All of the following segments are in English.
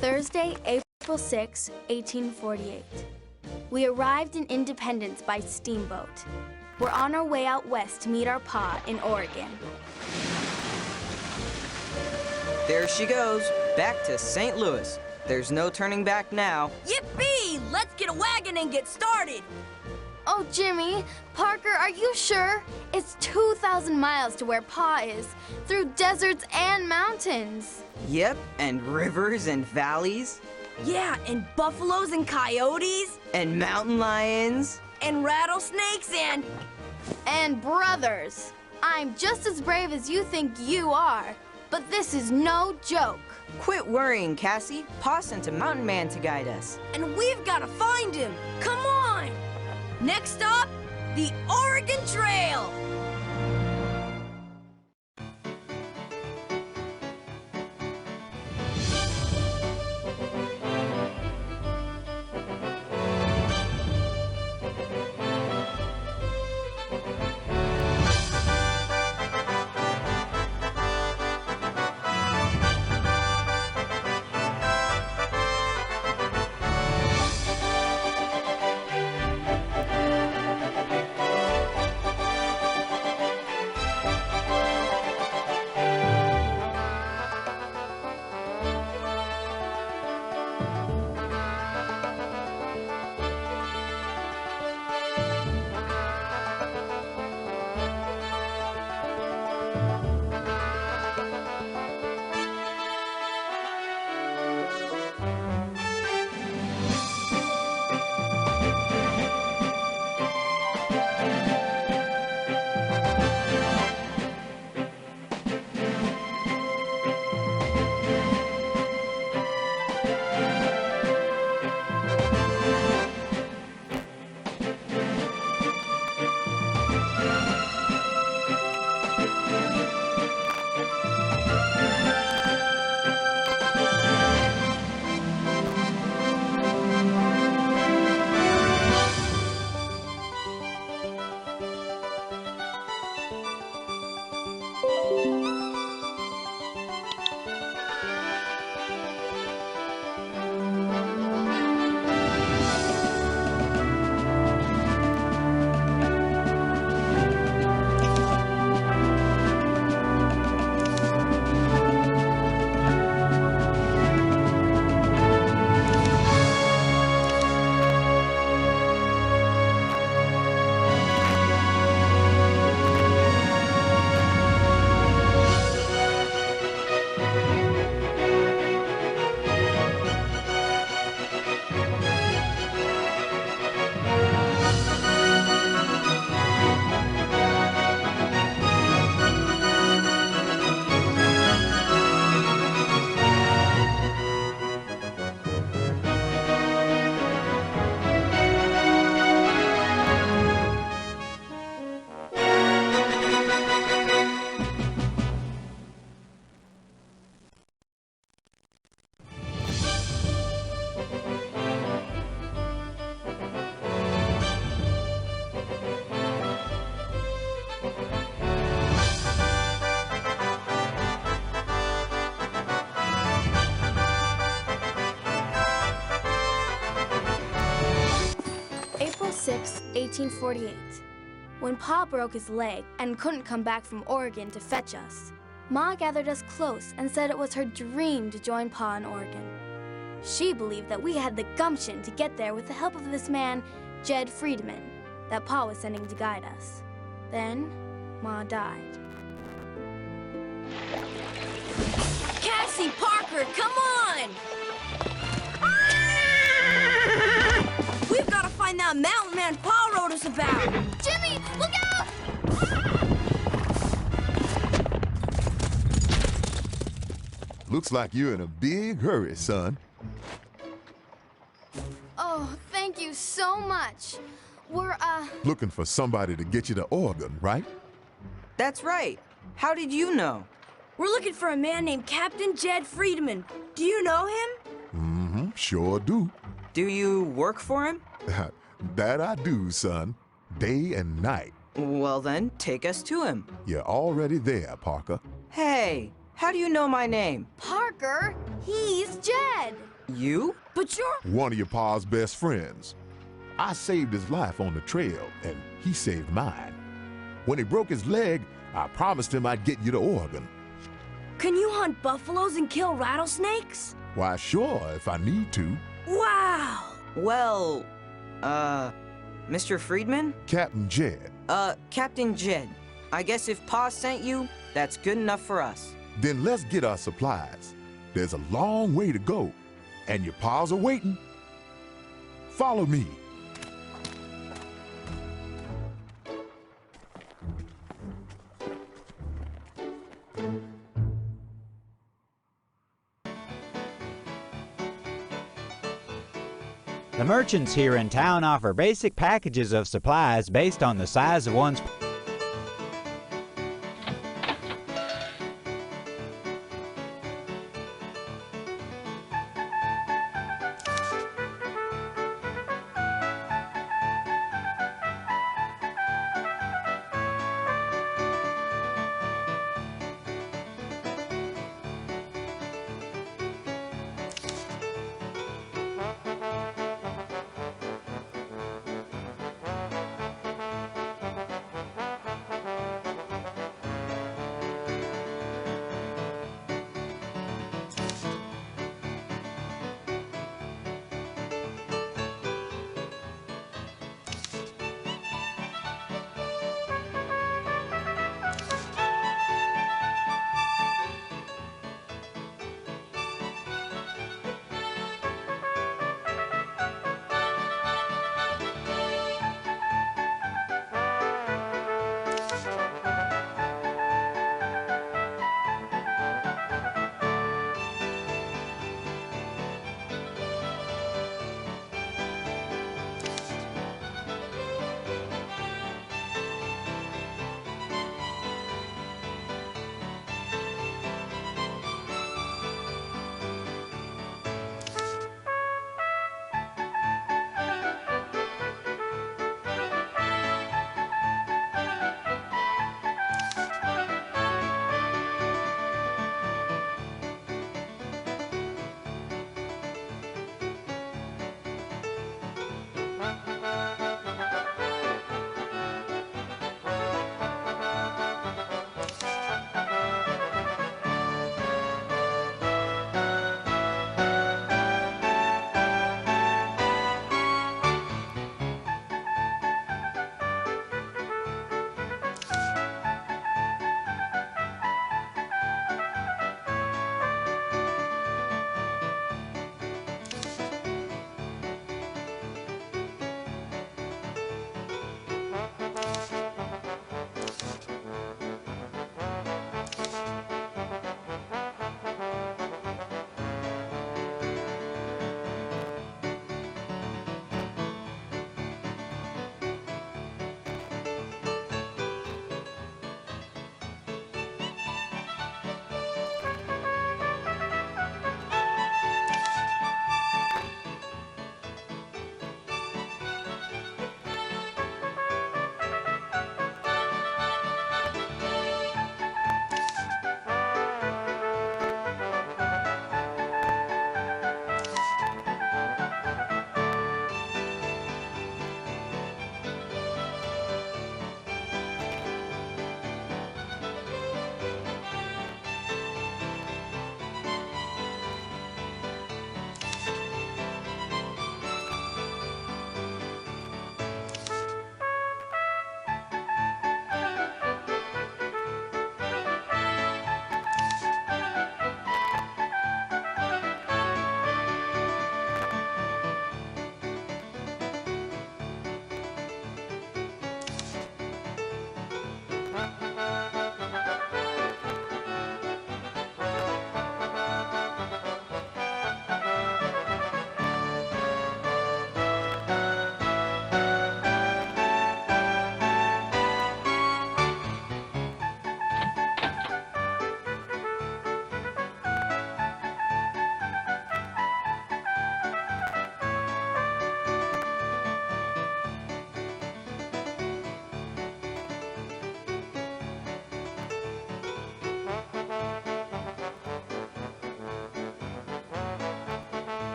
Thursday, April 6, 1848. We arrived in Independence by steamboat. We're on our way out west to meet our pa in Oregon. There she goes, back to St. Louis. There's no turning back now. Yippee! Let's get a wagon and get started. Oh, Jimmy, Parker, are you sure? It's 2,000 miles to where Pa is, through deserts and mountains. Yep, and rivers and valleys. Yeah, and buffaloes and coyotes. And mountain lions. And rattlesnakes and... And brothers. I'm just as brave as you think you are, but this is no joke. Quit worrying, Cassie. Pa sent a mountain man to guide us. And we've got to find him. Come on! Next stop, the Oregon Trail. April 6, 1848. When Pa broke his leg and couldn't come back from Oregon to fetch us, Ma gathered us close and said it was her dream to join Pa in Oregon. She believed that we had the gumption to get there with the help of this man, Jed Friedman, that Pa was sending to guide us. Then, Ma died. Cassie, Parker, come on! We've got to find that mountain man Pa wrote us about. Jimmy, look out! Looks like you're in a big hurry, son. Oh, thank you so much. We're, Looking for somebody to get you to Oregon, right? That's right. How did you know? We're looking for a man named Captain Jed Friedman. Do you know him? Mm-hmm, sure do. Do you work for him? That I do, son. Day and night. Well then, take us to him. You're already there, Parker. Hey, how do you know my name? Parker, he's Jed. You? But you're... One of your pa's best friends. I saved his life on the trail, and he saved mine. When he broke his leg, I promised him I'd get you to Oregon. Can you hunt buffaloes and kill rattlesnakes? Why, sure, if I need to. Wow! Well, Mr. Friedman? Captain Jed. Captain Jed. I guess if Pa sent you, that's good enough for us. Then let's get our supplies. There's a long way to go, and your pa's are waiting. Follow me. The merchants here in town offer basic packages of supplies based on the size of one's...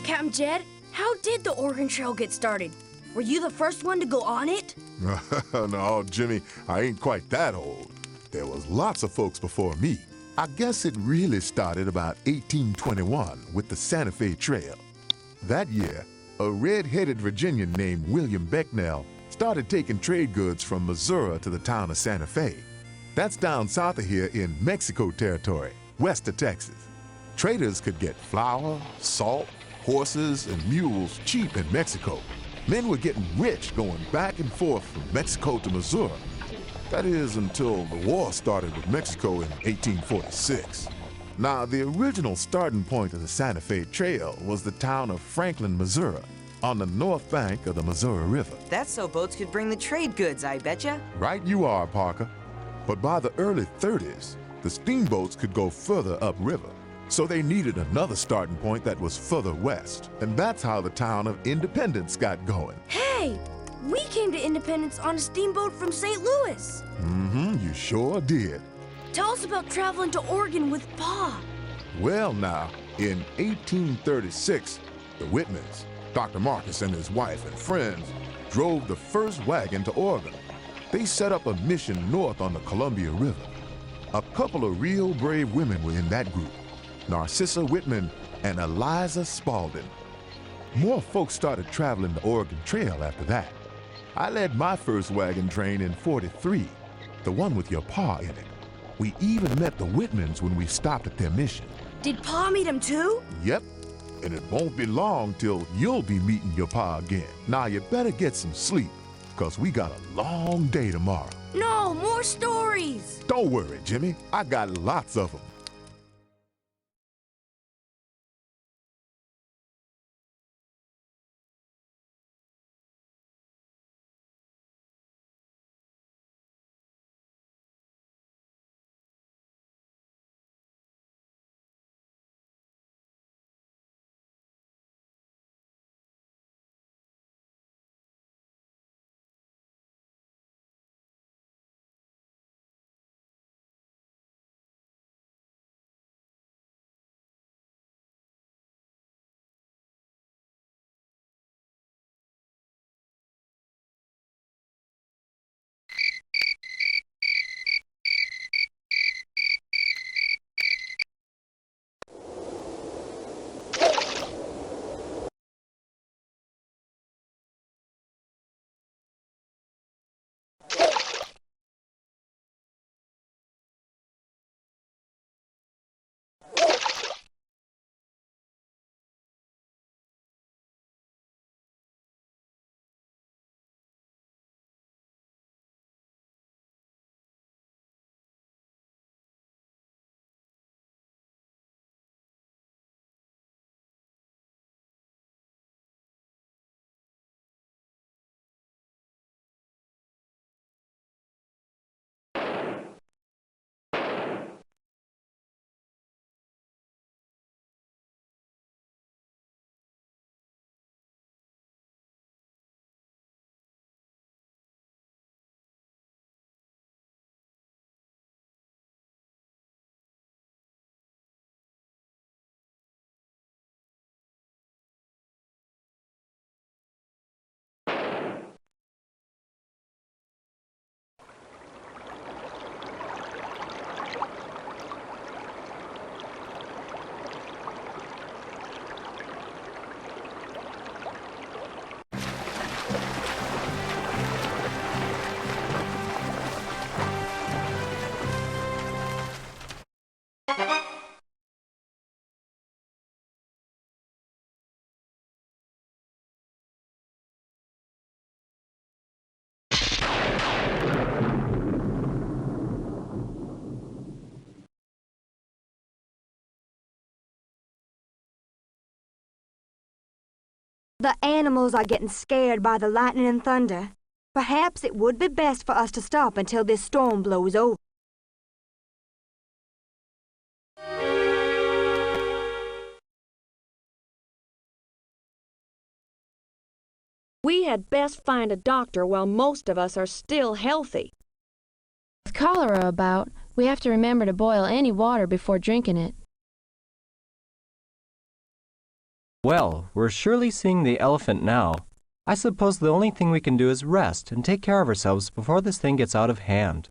Captain Jed, how did the Oregon Trail get started? Were you the first one to go on it? No, Jimmy, I ain't quite that old. There was lots of folks before me. I guess it really started about 1821 with the Santa Fe Trail. That year, a red-headed Virginian named William Becknell started taking trade goods from Missouri to the town of Santa Fe. That's down south of here in Mexico territory, west of Texas. Traders could get flour, salt, horses, and mules cheap in Mexico. Men were getting rich going back and forth from Mexico to Missouri. That is until the war started with Mexico in 1846. Now, the original starting point of the Santa Fe Trail was the town of Franklin, Missouri, on the north bank of the Missouri River. That's so boats could bring the trade goods, I betcha. Right you are, Parker. But by the early 30s, the steamboats could go further upriver. So they needed another starting point that was further west. And that's how the town of Independence got going. Hey, we came to Independence on a steamboat from St. Louis. You sure did. Tell us about traveling to Oregon with Pa. Well now, in 1836, the Whitmans, Dr. Marcus and his wife and friends, drove the first wagon to Oregon. They set up a mission north on the Columbia River. A couple of real brave women were in that group, Narcissa Whitman and Eliza Spaulding. More folks started traveling the Oregon Trail after that. I led my first wagon train in '43, the one with your pa in it. We even met the Whitmans when we stopped at their mission. Did Pa meet him too? Yep, and it won't be long till you'll be meeting your pa again. Now you better get some sleep, because we got a long day tomorrow. No, more stories! Don't worry, Jimmy. I got lots of them. The animals are getting scared by the lightning and thunder. Perhaps it would be best for us to stop until this storm blows over. We had best find a doctor while most of us are still healthy. With cholera about, we have to remember to boil any water before drinking it. Well, we're surely seeing the elephant now. I suppose the only thing we can do is rest and take care of ourselves before this thing gets out of hand.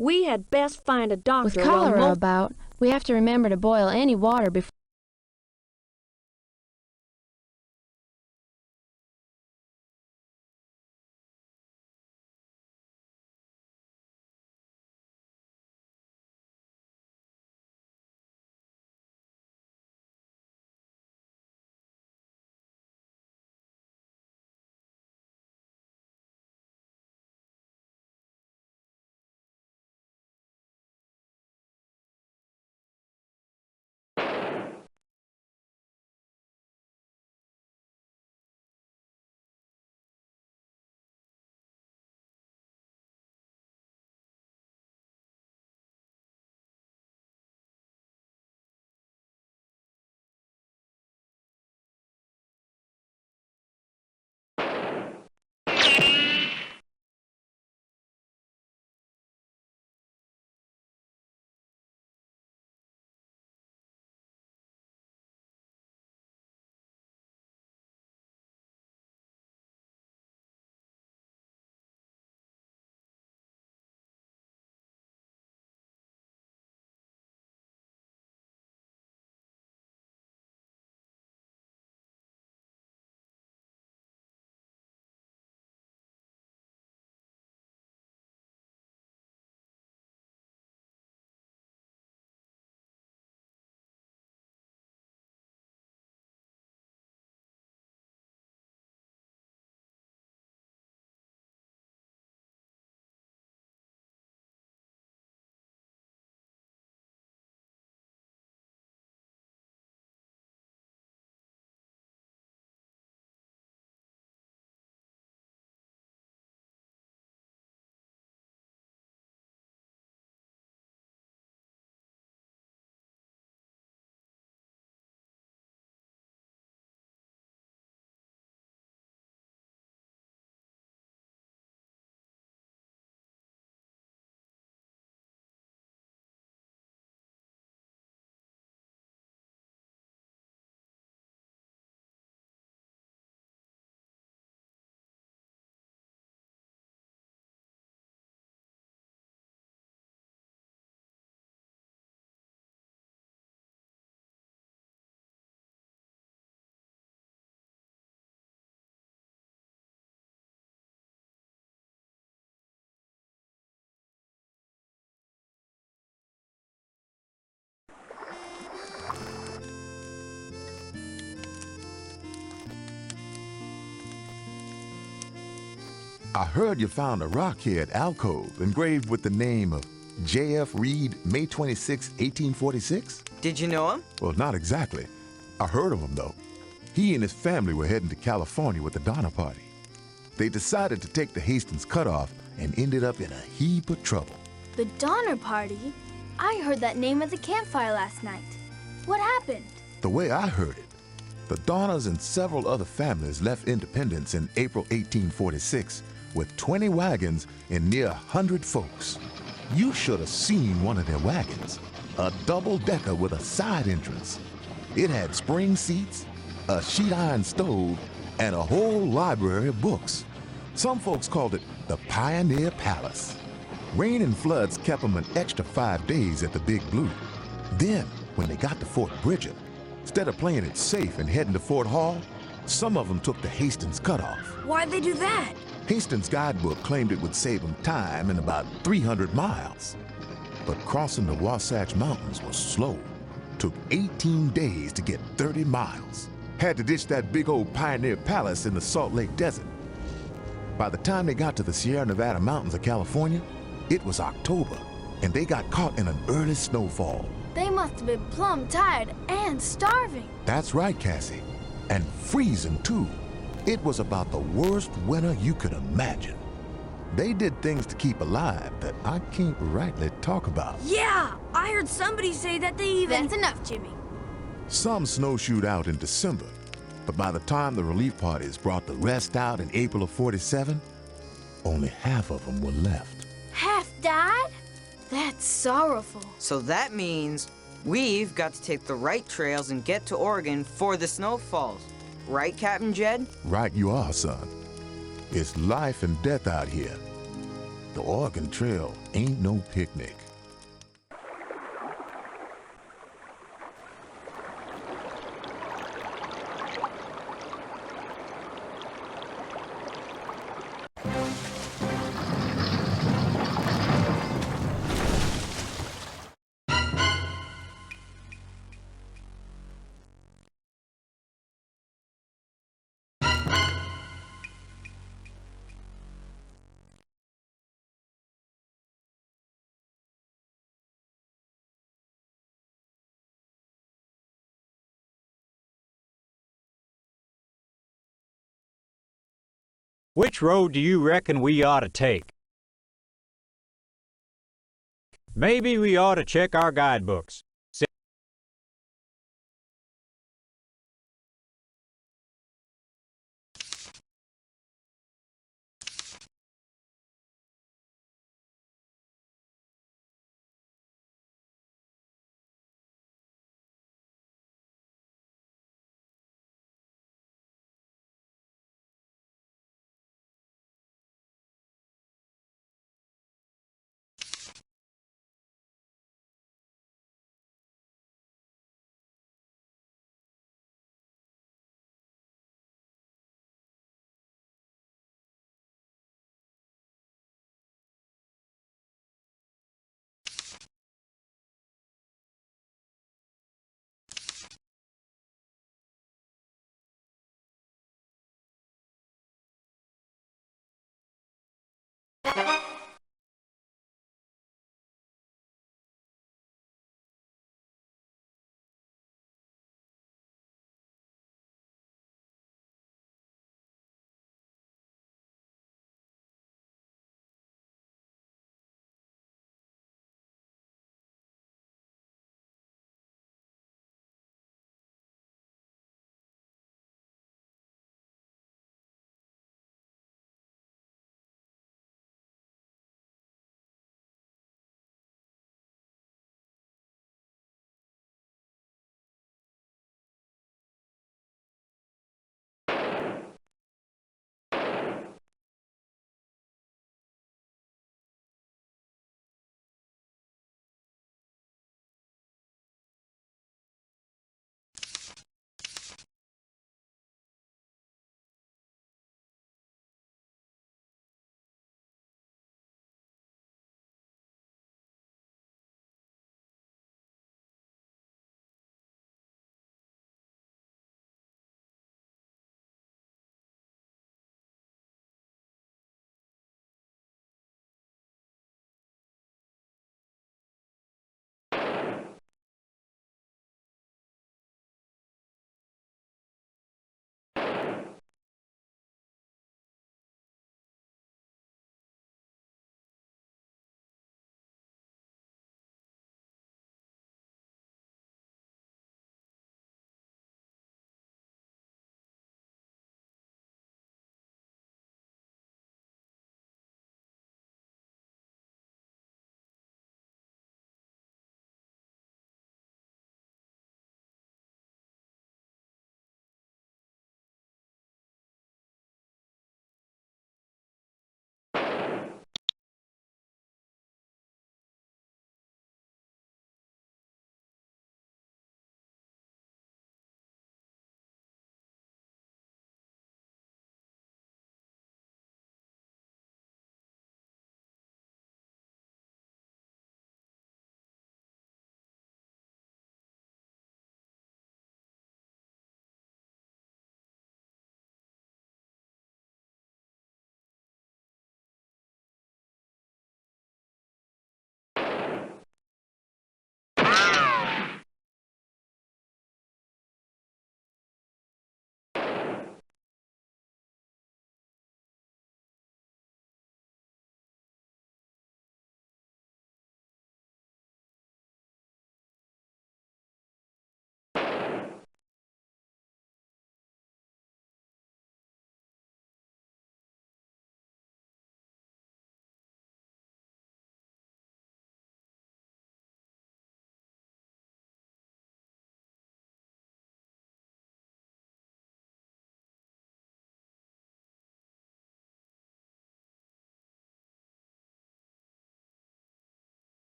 We had best find a doctor With while cholera most... about, we have to remember to boil any water before. I heard you found a rockhead alcove engraved with the name of J.F. Reed, May 26, 1846? Did you know him? Well, not exactly. I heard of him, though. He and his family were heading to California with the Donner Party. They decided to take the Hastings cutoff and ended up in a heap of trouble. The Donner Party? I heard that name at the campfire last night. What happened? The way I heard it, the Donners and several other families left Independence in April 1846 with 20 wagons and near 100 folks. You should have seen one of their wagons, a double-decker with a side entrance. It had spring seats, a sheet iron stove, and a whole library of books. Some folks called it the Pioneer Palace. Rain and floods kept them an extra 5 days at the Big Blue. Then, when they got to Fort Bridger, instead of playing it safe and heading to Fort Hall, some of them took the Hastings cutoff. Why'd they do that? Hastings' guidebook claimed it would save them time in about 300 miles. But crossing the Wasatch Mountains was slow. Took 18 days to get 30 miles. Had to ditch that big old Pioneer Palace in the Salt Lake Desert. By the time they got to the Sierra Nevada mountains of California, it was October, and they got caught in an early snowfall. They must have been plumb tired and starving. That's right, Cassie. And freezing, too. It was about the worst winter you could imagine. They did things to keep alive that I can't rightly talk about. Yeah, I heard somebody say that they even... That's enough, Jimmy. Some snowshoed out in December, but by the time the relief parties brought the rest out in April of '47, only half of them were left. Half died? That's sorrowful. So that means we've got to take the right trails and get to Oregon for the snowfalls. Right, Captain Jed? Right you are, son. It's life and death out here. The Oregon Trail ain't no picnic. Which road do you reckon we ought to take? Maybe we ought to check our guidebooks.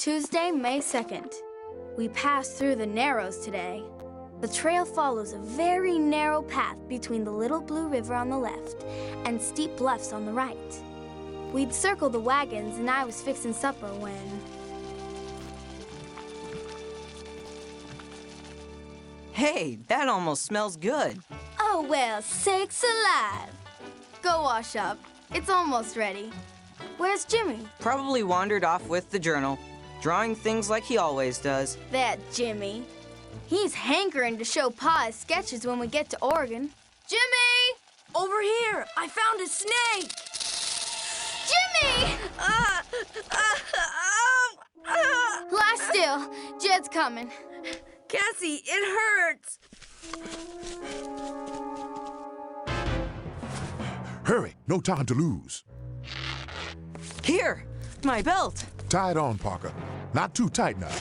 Tuesday, May 2nd. We passed through the Narrows today. The trail follows a very narrow path between the Little Blue River on the left and steep bluffs on the right. We'd circled the wagons and I was fixing supper when... Hey, that almost smells good. Oh, well, sakes alive. Go wash up. It's almost ready. Where's Jimmy? Probably wandered off with the journal, drawing things like he always does. That Jimmy. He's hankering to show Pa his sketches when we get to Oregon. Jimmy! Over here! I found a snake! Jimmy! Lie still. Jed's coming. Cassie, it hurts! Hurry, no time to lose. Here, my belt. Tie it on, Parker. Not too tight now.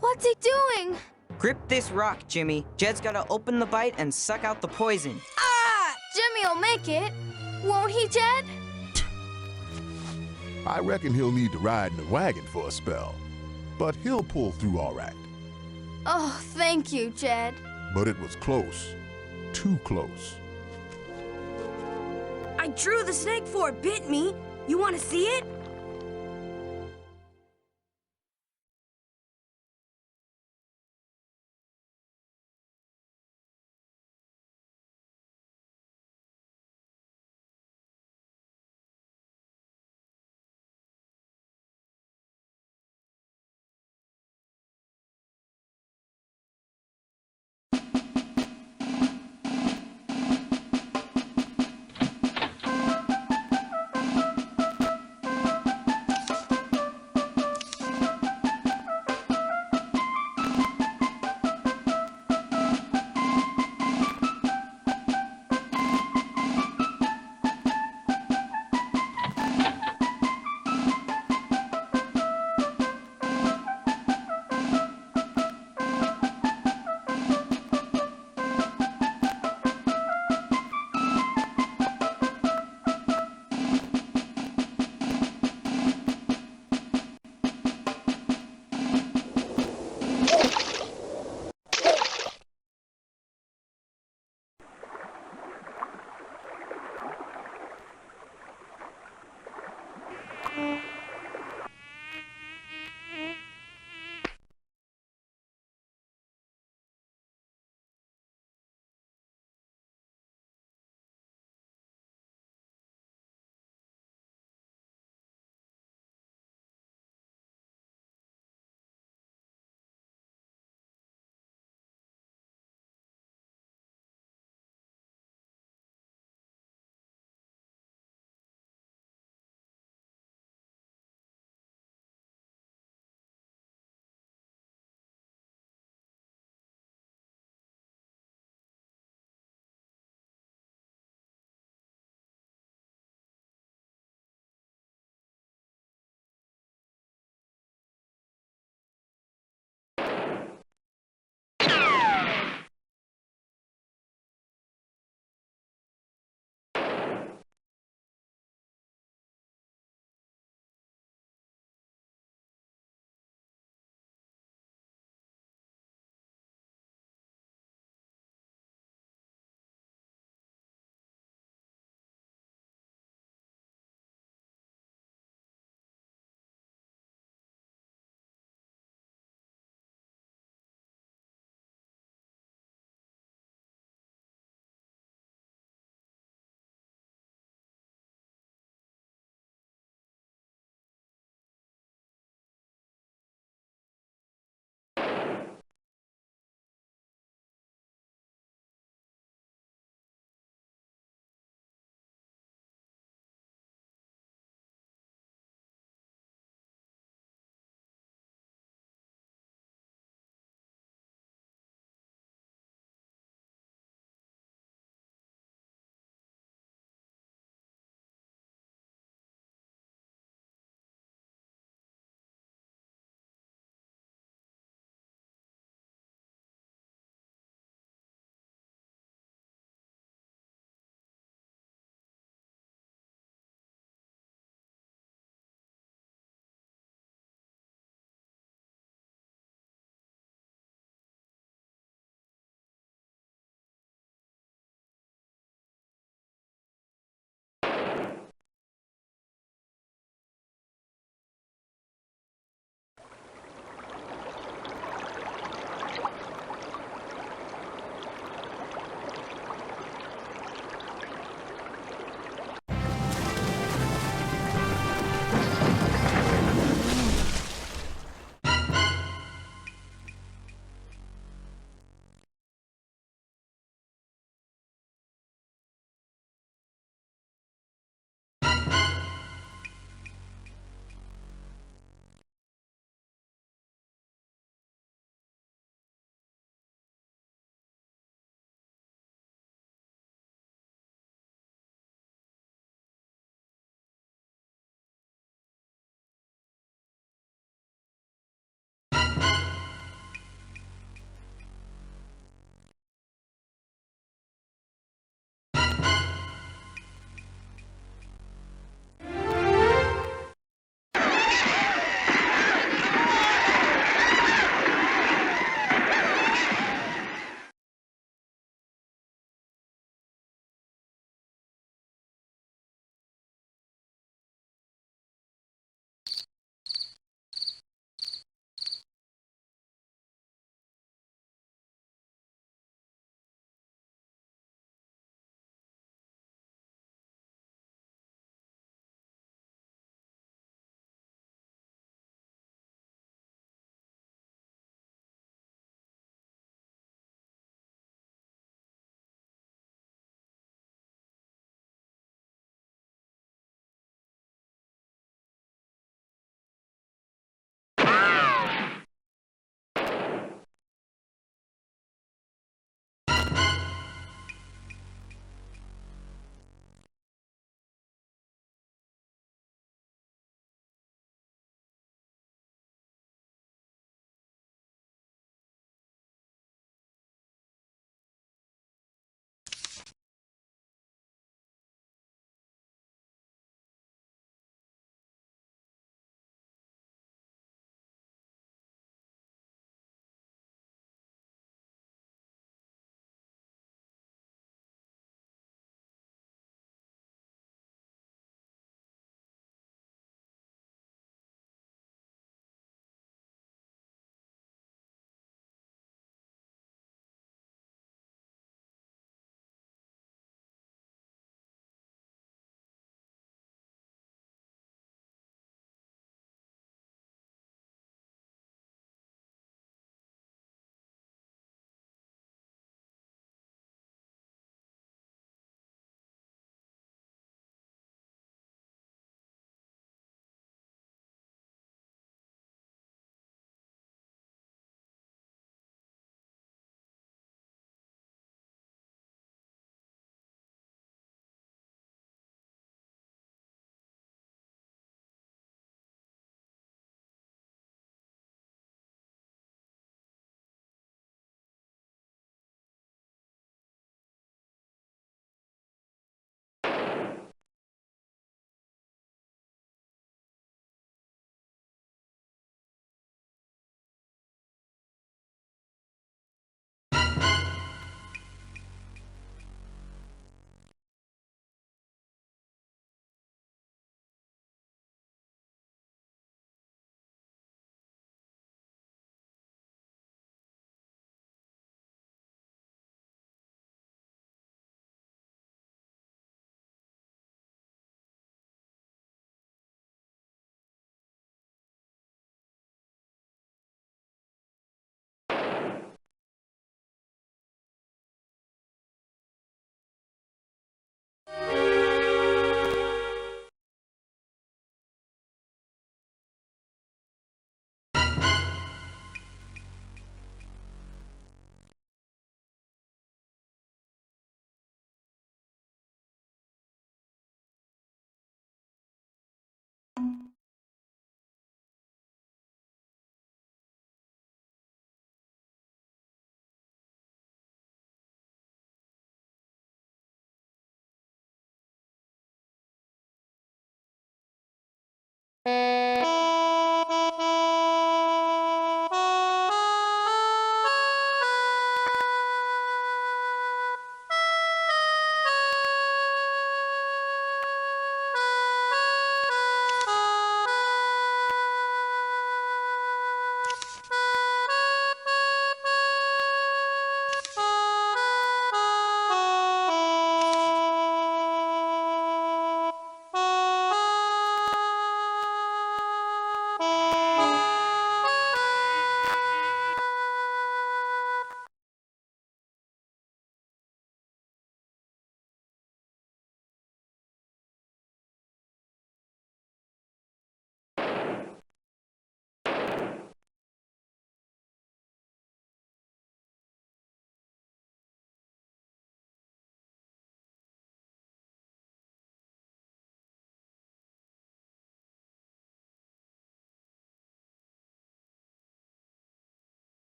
What's he doing? Grip this rock, Jimmy. Jed's gotta open the bite and suck out the poison. Ah! Jimmy'll make it. Won't he, Jed? I reckon he'll need to ride in the wagon for a spell. But he'll pull through all right. Oh, thank you, Jed. But it was close. Too close. I drew the snake before it bit me. You want to see it?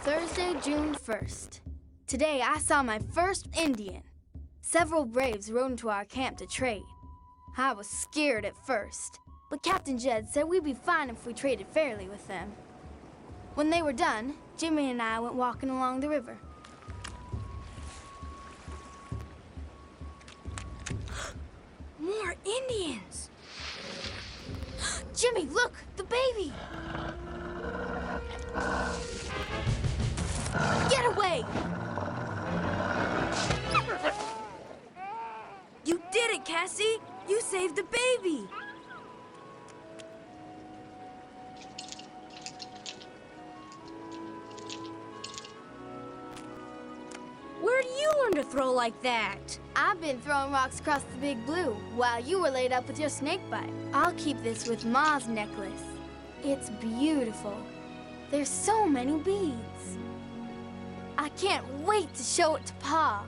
Thursday, June 1st. Today, I saw my first Indian. Several braves rode into our camp to trade. I was scared at first, but Captain Jed said we'd be fine if we traded fairly with them. When they were done, Jimmy and I went walking along the river. More Indians! Jimmy, look! The baby! Get away! You did it, Cassie! You saved the baby! Where do you learn to throw like that? I've been throwing rocks across the Big Blue while you were laid up with your snake bite. I'll keep this with Ma's necklace. It's beautiful. There's so many beads. I can't wait to show it to Pa.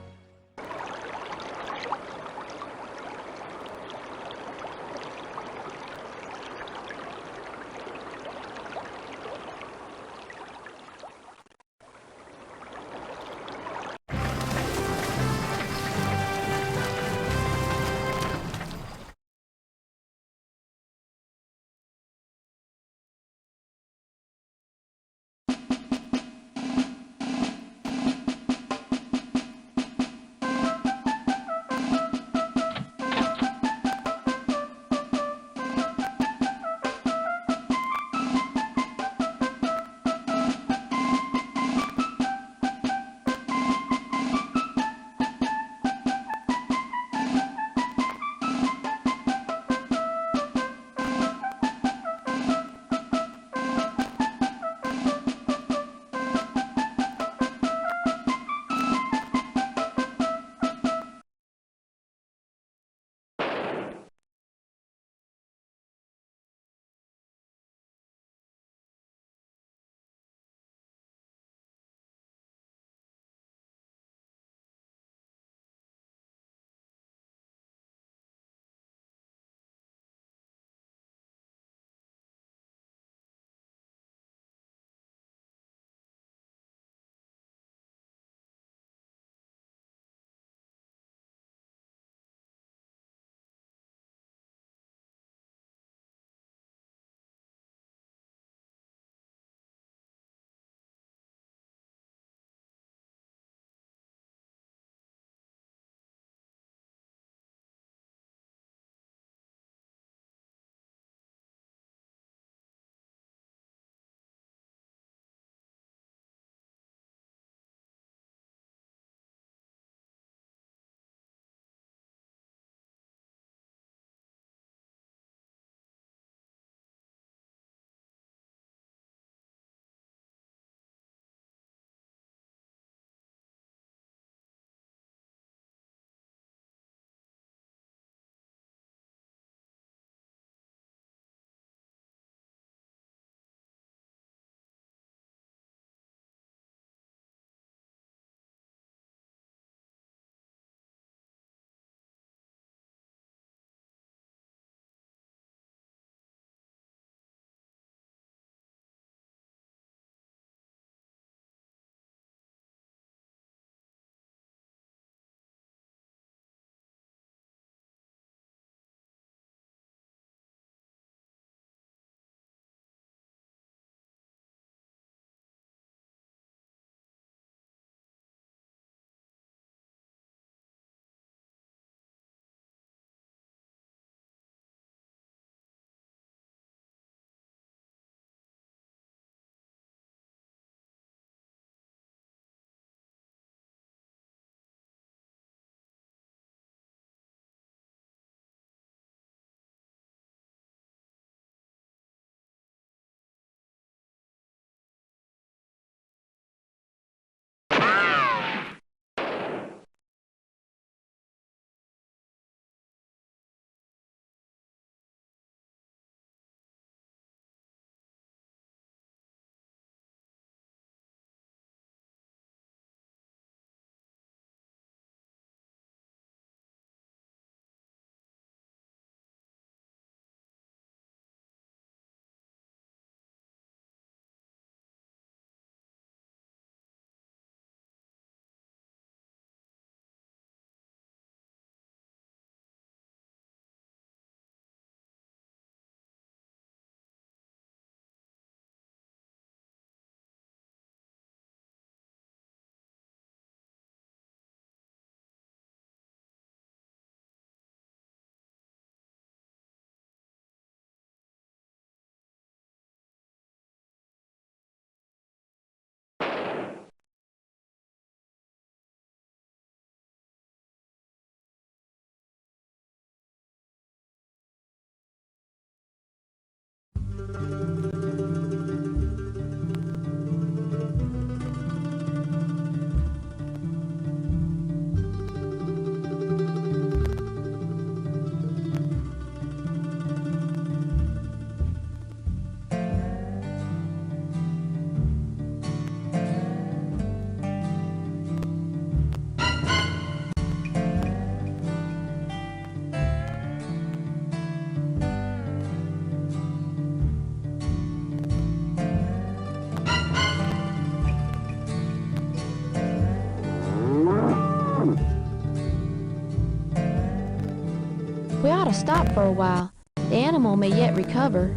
We ought to stop for a while. The animal may yet recover.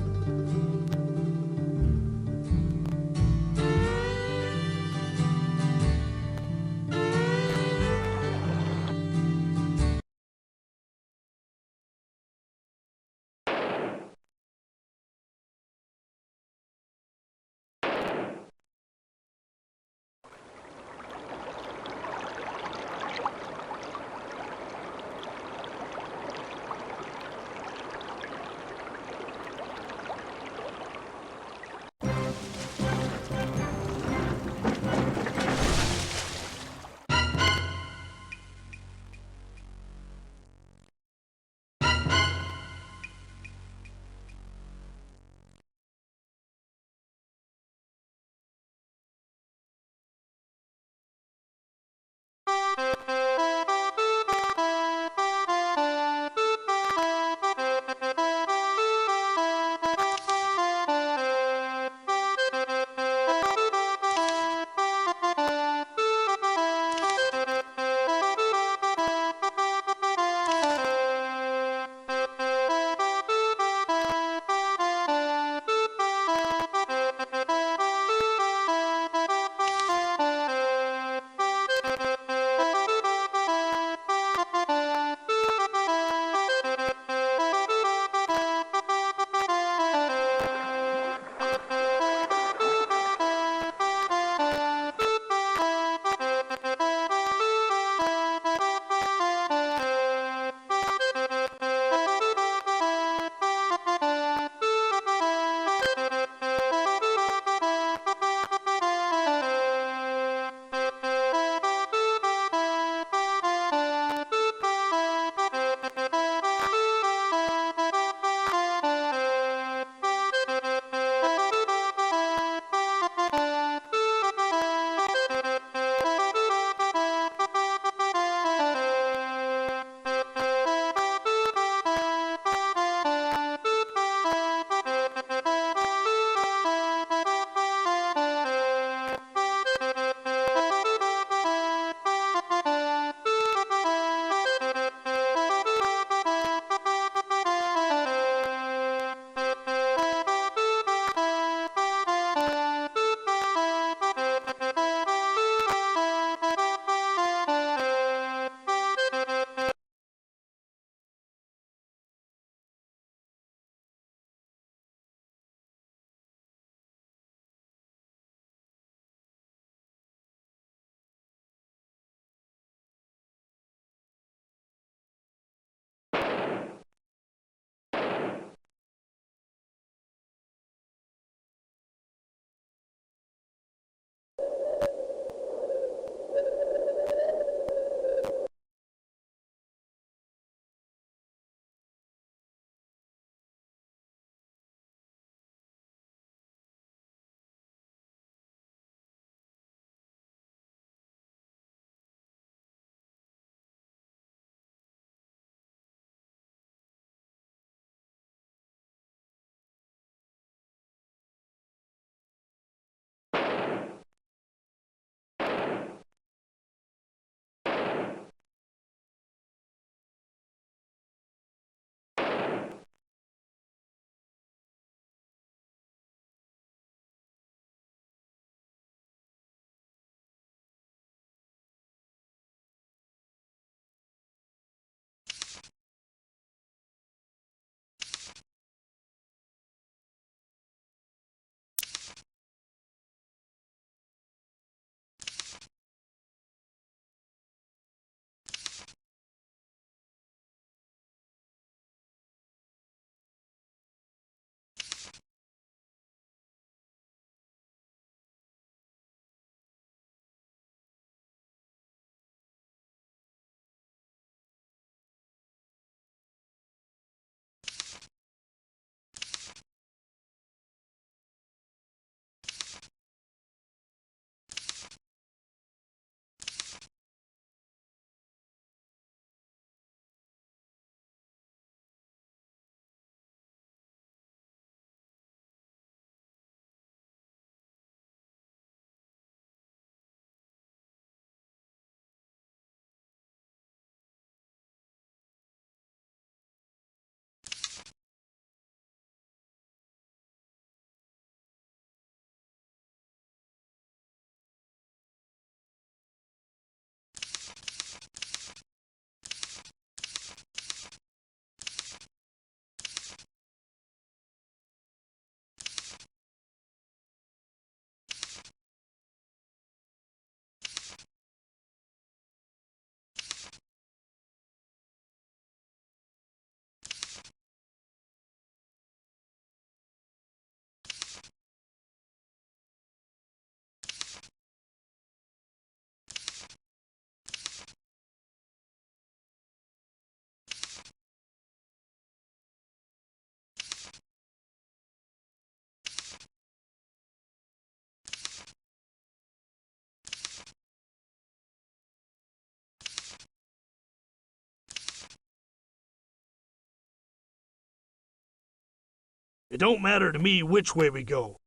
It don't matter to me which way we go,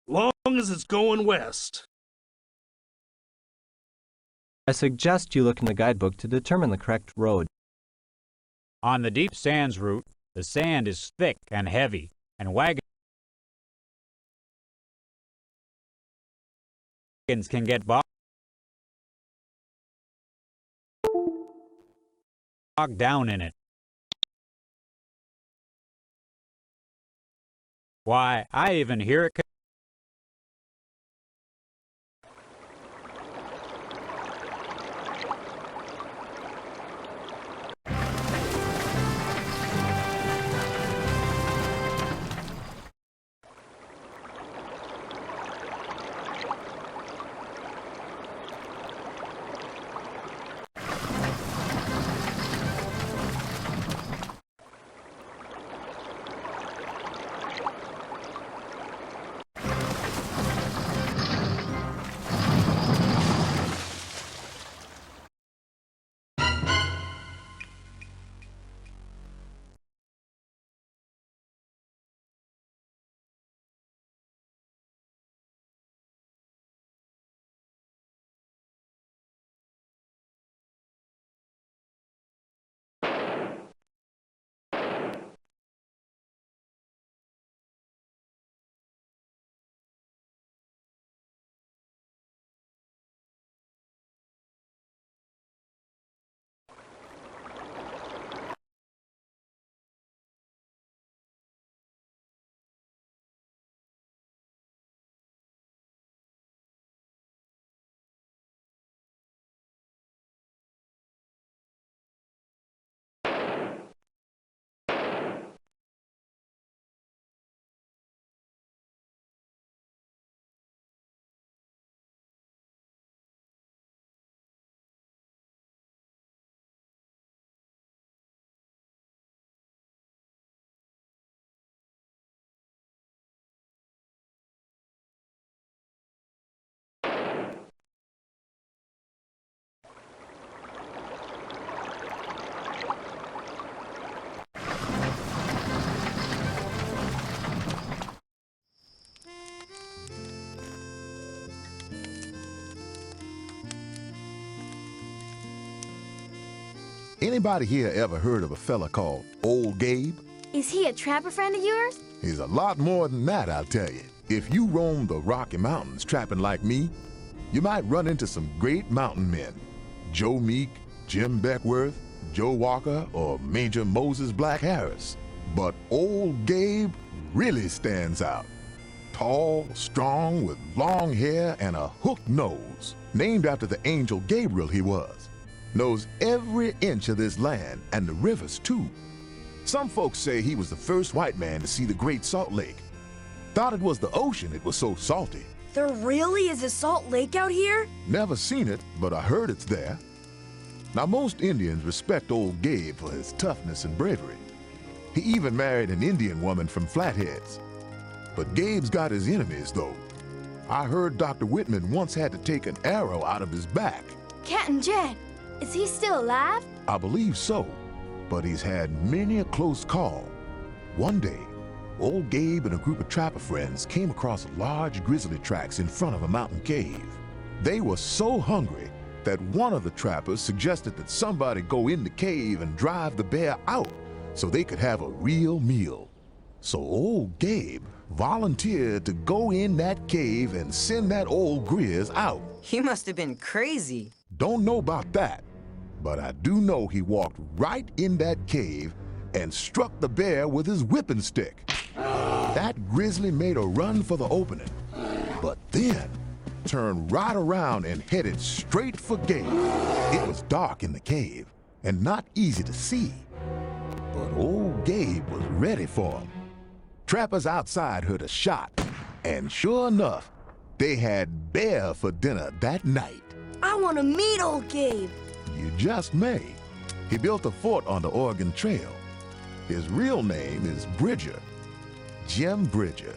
long as it's going west. I suggest you look in the guidebook to determine the correct road. On the deep sands route, the sand is thick and heavy, and wagons can get bogged down in it. Why, I even hear it Anybody here ever heard of a fella called Old Gabe? Is he a trapper friend of yours? He's a lot more than that, I'll tell you. If you roam the Rocky Mountains trapping like me, you might run into some great mountain men. Joe Meek, Jim Beckworth, Joe Walker, or Major Moses Black Harris. But Old Gabe really stands out. Tall, strong, with long hair and a hooked nose. Named after the angel Gabriel he was. Knows every inch of this land and the rivers too. Some folks say he was the first white man to see the Great Salt Lake. Thought it was the ocean, it was so salty. There really is a salt lake out here? Never seen it, but I heard it's there. Now most Indians respect Old Gabe for his toughness and bravery. He even married an Indian woman from Flatheads. But Gabe's got his enemies though. I heard Dr. Whitman once had to take an arrow out of his back. Captain Jed, is he still alive? I believe so, but he's had many a close call. One day, Old Gabe and a group of trapper friends came across large grizzly tracks in front of a mountain cave. They were so hungry that one of the trappers suggested that somebody go in the cave and drive the bear out so they could have a real meal. So Old Gabe volunteered to go in that cave and send that old Grizz out. He must have been crazy. Don't know about that, but I do know he walked right in that cave and struck the bear with his whipping stick. That grizzly made a run for the opening, but then turned right around and headed straight for Gabe. It was dark in the cave and not easy to see, but old Gabe was ready for him. Trappers outside heard a shot, and sure enough, they had bear for dinner that night. I want to meet old Gabe. You just may. He built a fort on the Oregon Trail. His real name is Bridger, Jim Bridger.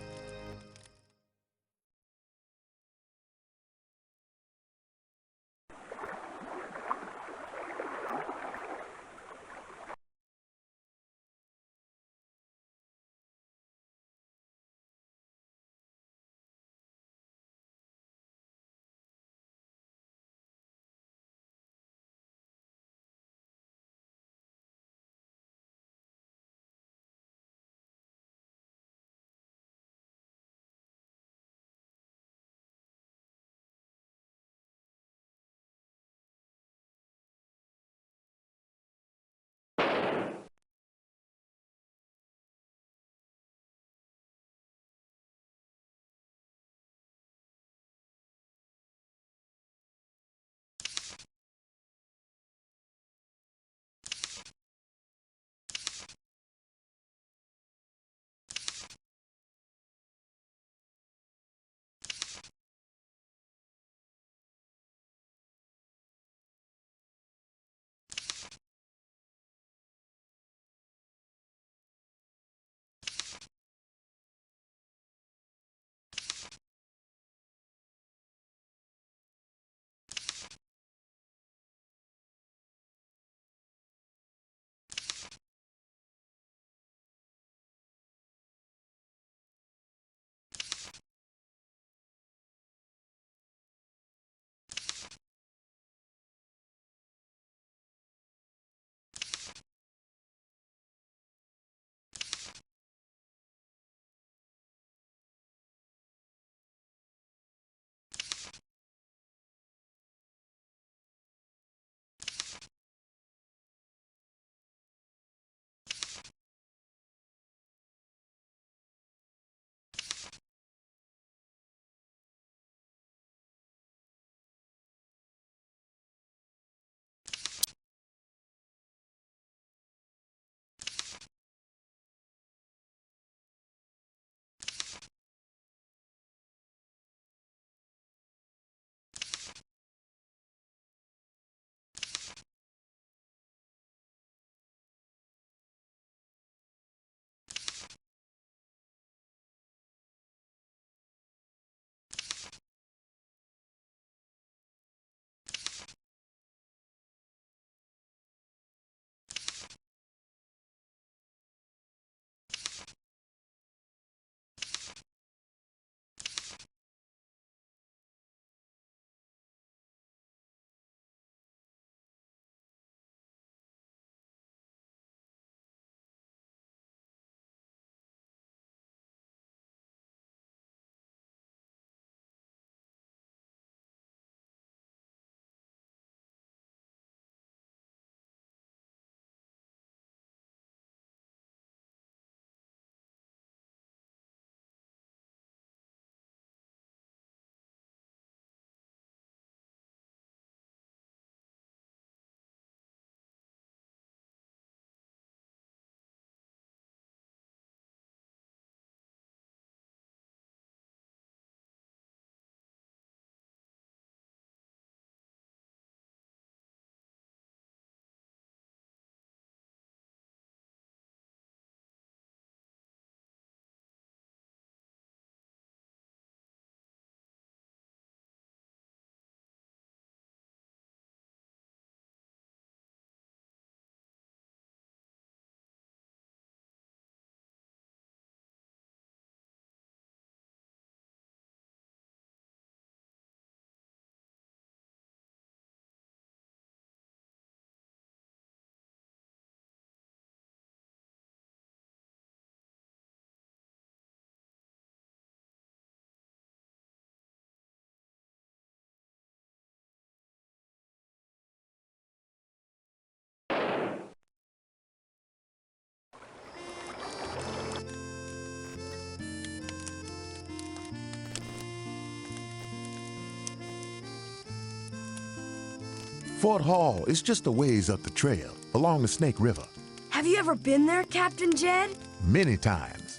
Fort Hall is just a ways up the trail, along the Snake River. Have you ever been there, Captain Jed? Many times.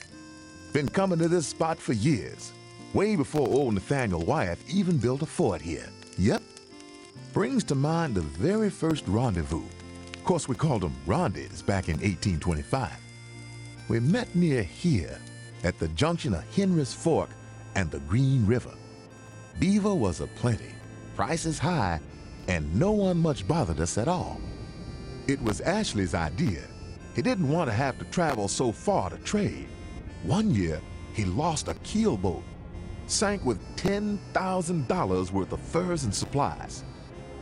Been coming to this spot for years, way before old Nathaniel Wyeth even built a fort here. Yep. Brings to mind the very first rendezvous. Of course, we called them rondes back in 1825. We met near here, at the junction of Henry's Fork and the Green River. Beaver was aplenty, prices high, and no one much bothered us at all. It was Ashley's idea. He didn't want to have to travel so far to trade. One year, he lost a keelboat, sank with $10,000 worth of furs and supplies.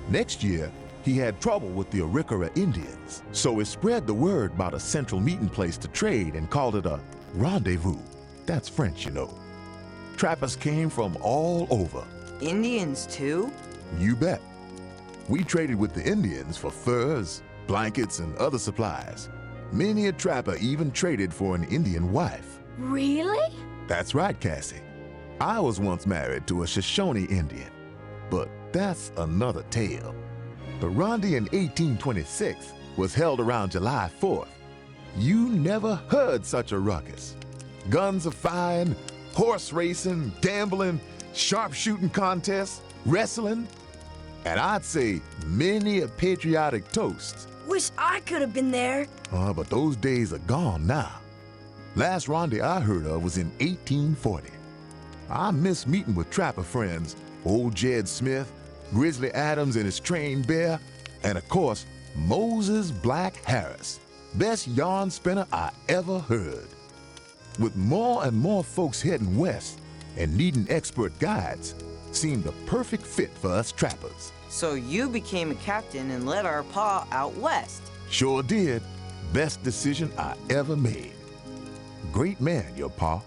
Next year, he had trouble with the Arikara Indians, so he spread the word about a central meeting place to trade and called it a rendezvous. That's French, you know. Trappers came from all over. Indians, too? You bet. We traded with the Indians for furs, blankets, and other supplies. Many a trapper even traded for an Indian wife. Really? That's right, Cassie. I was once married to a Shoshone Indian, but that's another tale. The Ronde in 1826 was held around July 4th. You never heard such a ruckus. Guns a firing, horse racing, gambling, sharpshooting contests, wrestling, and I'd say many a patriotic toast. Wish I could have been there. But those days are gone now. Last ronde I heard of was in 1840. I miss meeting with trapper friends, old Jed Smith, Grizzly Adams and his trained bear, and of course, Moses Black Harris, best yarn spinner I ever heard. With more and more folks heading west and needing expert guides, seemed a perfect fit for us trappers. So you became a captain and led our pa out west. Sure did. Best decision I ever made. Great man, your pa.